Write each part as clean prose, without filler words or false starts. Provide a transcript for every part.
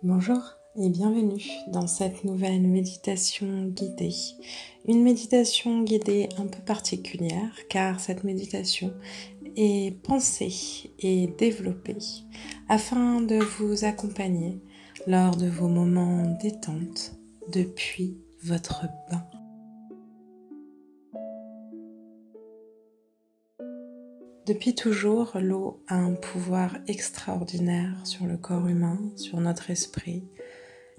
Bonjour et bienvenue dans cette nouvelle méditation guidée. Une méditation guidée un peu particulière car cette méditation est pensée et développée afin de vous accompagner lors de vos moments détente depuis votre bain. Depuis toujours, l'eau a un pouvoir extraordinaire sur le corps humain, sur notre esprit.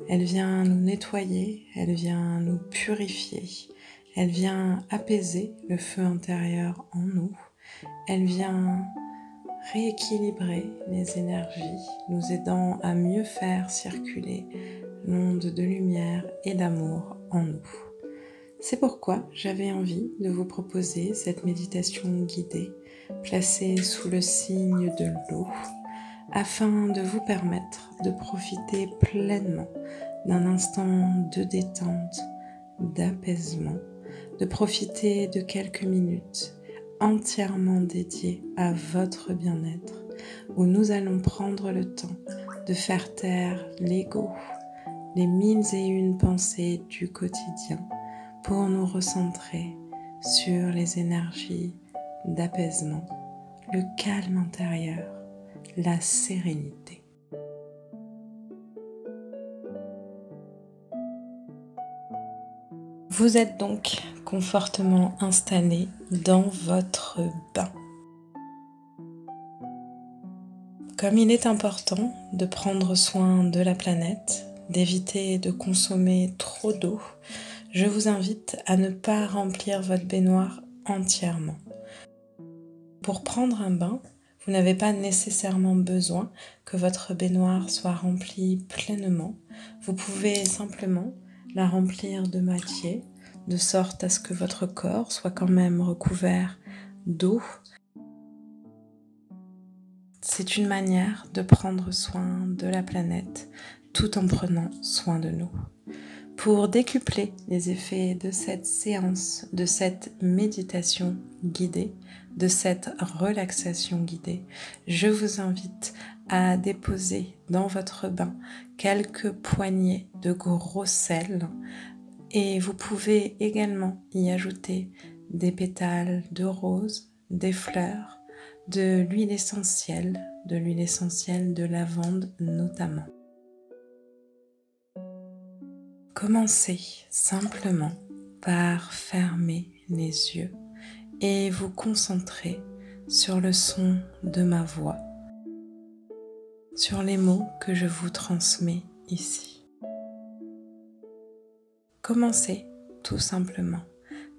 Elle vient nous nettoyer, elle vient nous purifier, elle vient apaiser le feu intérieur en nous, elle vient rééquilibrer les énergies, nous aidant à mieux faire circuler l'onde de lumière et d'amour en nous. C'est pourquoi j'avais envie de vous proposer cette méditation guidée, placée sous le signe de l'eau, afin de vous permettre de profiter pleinement d'un instant de détente, d'apaisement, de profiter de quelques minutes entièrement dédiées à votre bien-être, où nous allons prendre le temps de faire taire l'ego, les 1001 pensées du quotidien, pour nous recentrer sur les énergies d'apaisement, le calme intérieur, la sérénité. Vous êtes donc confortablement installé dans votre bain. Comme il est important de prendre soin de la planète, d'éviter de consommer trop d'eau, je vous invite à ne pas remplir votre baignoire entièrement. Pour prendre un bain, vous n'avez pas nécessairement besoin que votre baignoire soit remplie pleinement. Vous pouvez simplement la remplir de moitié, de sorte à ce que votre corps soit quand même recouvert d'eau. C'est une manière de prendre soin de la planète tout en prenant soin de nous. Pour décupler les effets de cette séance, de cette méditation guidée, de cette relaxation guidée, je vous invite à déposer dans votre bain quelques poignées de gros sel et vous pouvez également y ajouter des pétales de rose, des fleurs, de l'huile essentielle de lavande notamment. Commencez simplement par fermer les yeux et vous concentrer sur le son de ma voix, sur les mots que je vous transmets ici. Commencez tout simplement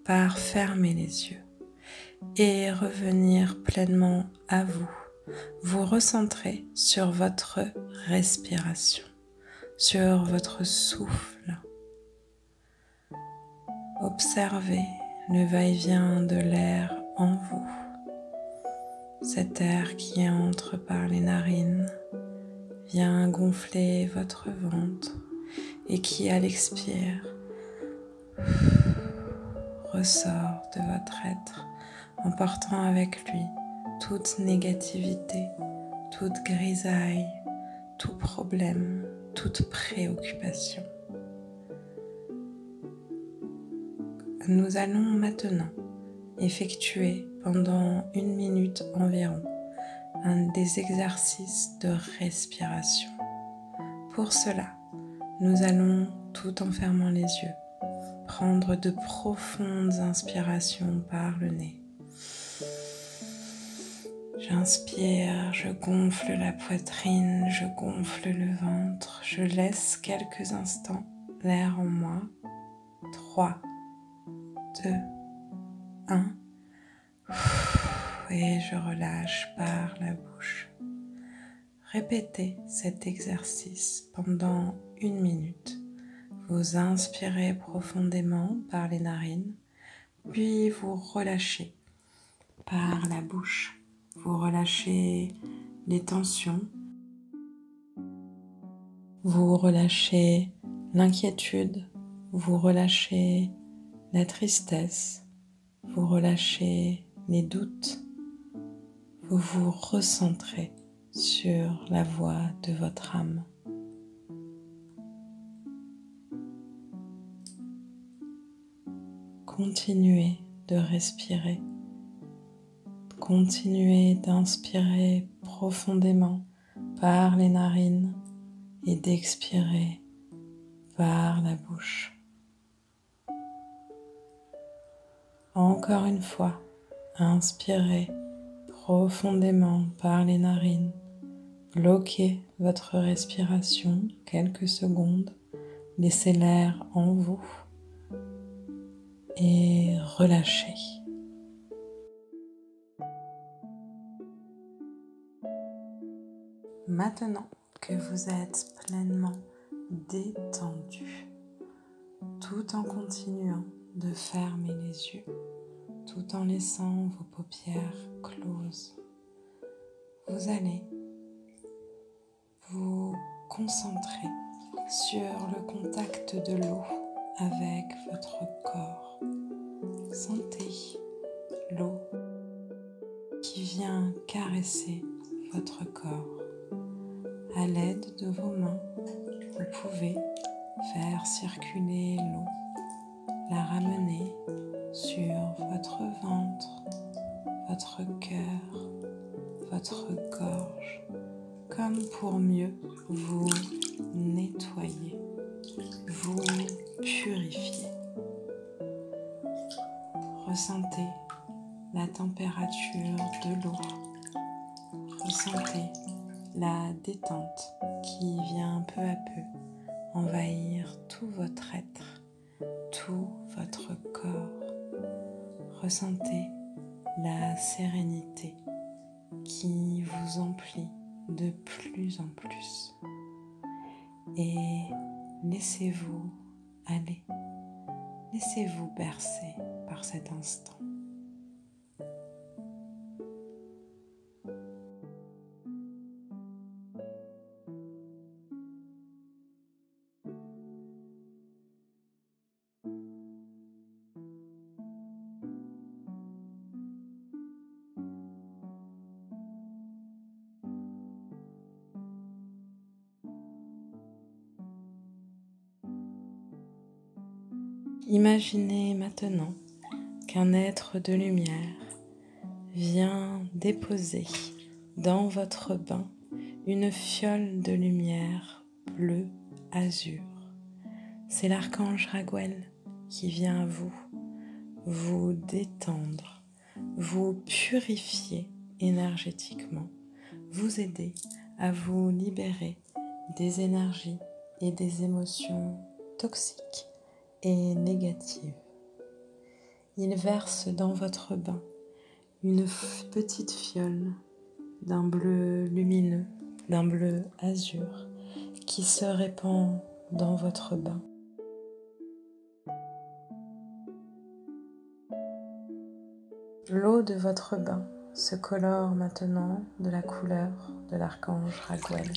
par fermer les yeux et revenir pleinement à vous, vous recentrer sur votre respiration, sur votre souffle. Observez le va-et-vient de l'air en vous, cet air qui entre par les narines vient gonfler votre ventre et qui, à l'expire, ressort de votre être, emportant avec lui toute négativité, toute grisaille, tout problème, toute préoccupation. Nous allons maintenant effectuer pendant 1 minute environ un des exercices de respiration. Pour cela, nous allons, tout en fermant les yeux, prendre de profondes inspirations par le nez. J'inspire, je gonfle la poitrine, je gonfle le ventre, je laisse quelques instants l'air en moi. 3, 2, 1, et je relâche par la bouche. Répétez cet exercice pendant 1 minute. Vous inspirez profondément par les narines, puis vous relâchez par la bouche. Vous relâchez les tensions, vous relâchez l'inquiétude, vous relâchez la tristesse, vous relâchez les doutes, vous vous recentrez sur la voix de votre âme. continuez de respirer. Continuez d'inspirer profondément par les narines et d'expirer par la bouche. Encore une fois, inspirez profondément par les narines. Bloquez votre respiration quelques secondes. Laissez l'air en vous et relâchez. Maintenant que vous êtes pleinement détendu, tout en continuant de fermer les yeux, tout en laissant vos paupières closes, vous allez vous concentrer sur le contact de l'eau avec votre corps. Sentez l'eau qui vient caresser votre corps. À l'aide de vos mains, vous pouvez faire circuler l'eau, la ramener sur votre ventre, votre cœur, votre gorge, comme pour mieux vous nettoyer, vous purifier. Ressentez la température de l'eau. Ressentez la détente qui vient peu à peu envahir tout votre être, tout votre corps. Ressentez la sérénité qui vous emplit de plus en plus. Et laissez-vous aller, laissez-vous bercer par cet instant. Imaginez maintenant qu'un être de lumière vient déposer dans votre bain une fiole de lumière bleu azur. C'est l'archange Raguel qui vient à vous détendre, vous purifier énergétiquement, vous aider à vous libérer des énergies et des émotions toxiques et négative. Il verse dans votre bain une petite fiole d'un bleu lumineux, d'un bleu azur qui se répand dans votre bain. L'eau de votre bain se colore maintenant de la couleur de l'archange Raguel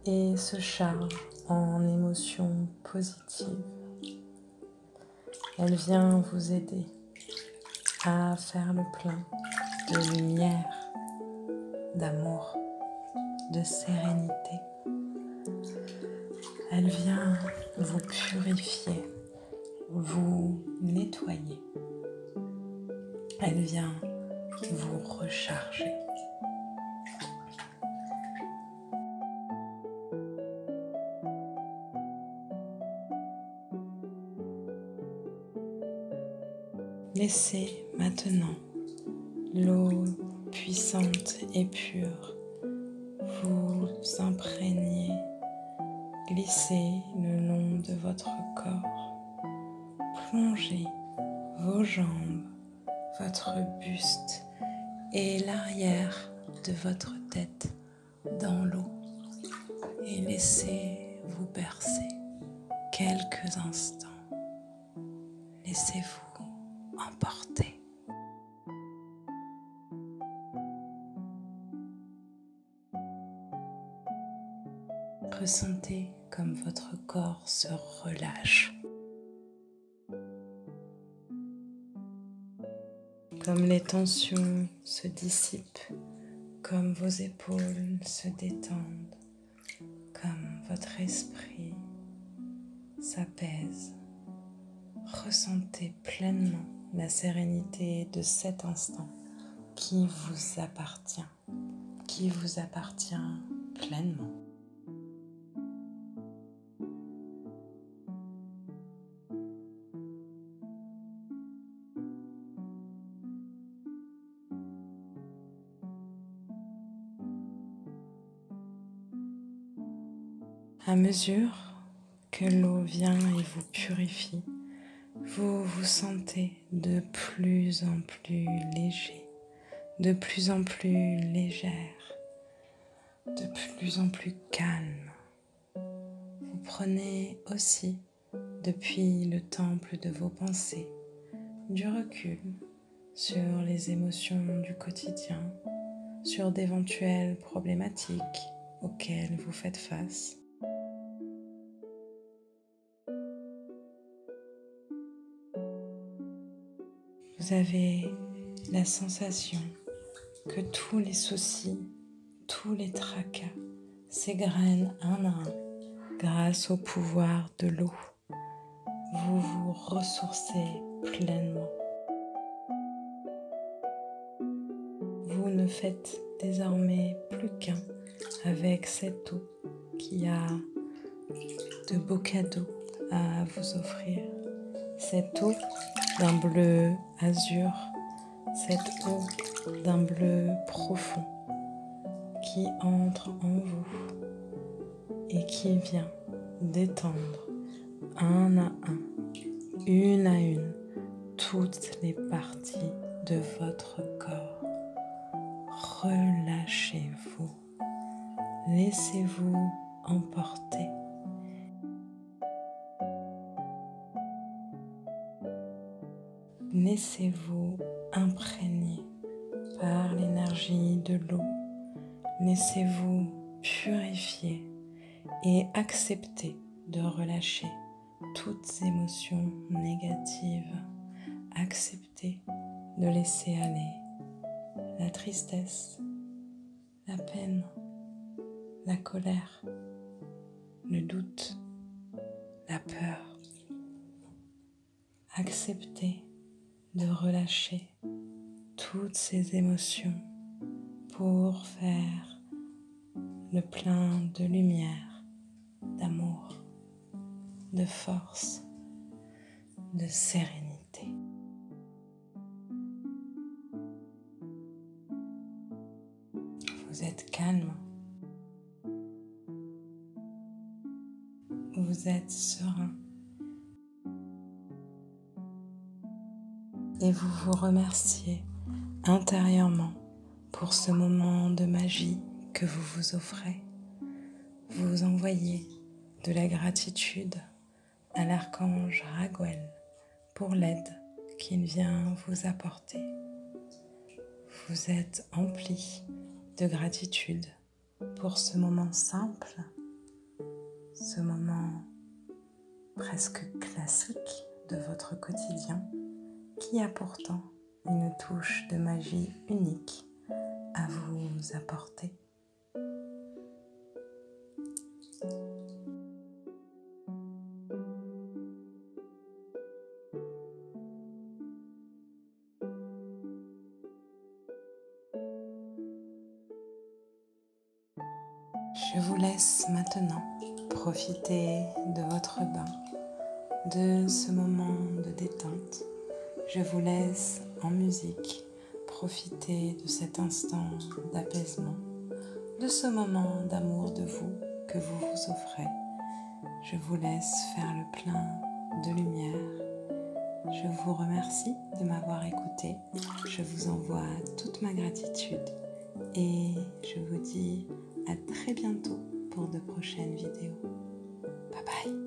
et se charge en émotions positives. Elle vient vous aider à faire le plein de lumière, d'amour, de sérénité. Elle vient vous purifier, vous nettoyer. Elle vient vous recharger. Laissez maintenant l'eau puissante et pure vous imprégner, glisser le long de votre corps, plongez vos jambes, votre buste et l'arrière de votre tête dans l'eau et laissez-vous bercer quelques instants. Laissez-vous emporter. Ressentez comme votre corps se relâche, comme les tensions se dissipent, comme vos épaules se détendent, comme votre esprit s'apaise. Ressentez pleinement la sérénité de cet instant qui vous appartient pleinement. À mesure que l'eau vient et vous purifie, vous vous sentez de plus en plus léger, de plus en plus légère, de plus en plus calme. Vous prenez aussi, depuis le temple de vos pensées, du recul sur les émotions du quotidien, sur d'éventuelles problématiques auxquelles vous faites face. Vous avez la sensation que tous les soucis, tous les tracas s'égrènent un à un grâce au pouvoir de l'eau. Vous vous ressourcez pleinement. Vous ne faites désormais plus qu'un avec cette eau qui a de beaux cadeaux à vous offrir. Cette eau d'un bleu azur, cette eau d'un bleu profond qui entre en vous et qui vient détendre un à un, une à une, toutes les parties de votre corps. Relâchez-vous, laissez-vous emporter. Laissez-vous imprégner par l'énergie de l'eau. Laissez-vous purifier et accepter de relâcher toutes émotions négatives. Acceptez de laisser aller la tristesse, la peine, la colère, le doute, la peur. Acceptez de relâcher toutes ces émotions pour faire le plein de lumière, d'amour, de force, de sérénité. Vous êtes calme, vous êtes serein et vous vous remerciez intérieurement pour ce moment de magie que vous vous offrez. Vous envoyez de la gratitude à l'archange Raguel pour l'aide qu'il vient vous apporter. Vous êtes empli de gratitude pour ce moment simple, ce moment presque classique de votre quotidien qui a pourtant une touche de magie unique à vous apporter. Je vous laisse maintenant profiter de votre bain, de ce moment de détente. Je vous laisse en musique profiter de cet instant d'apaisement, de ce moment d'amour de vous que vous vous offrez. Je vous laisse faire le plein de lumière. Je vous remercie de m'avoir écouté. Je vous envoie toute ma gratitude et je vous dis à très bientôt pour de prochaines vidéos. Bye bye.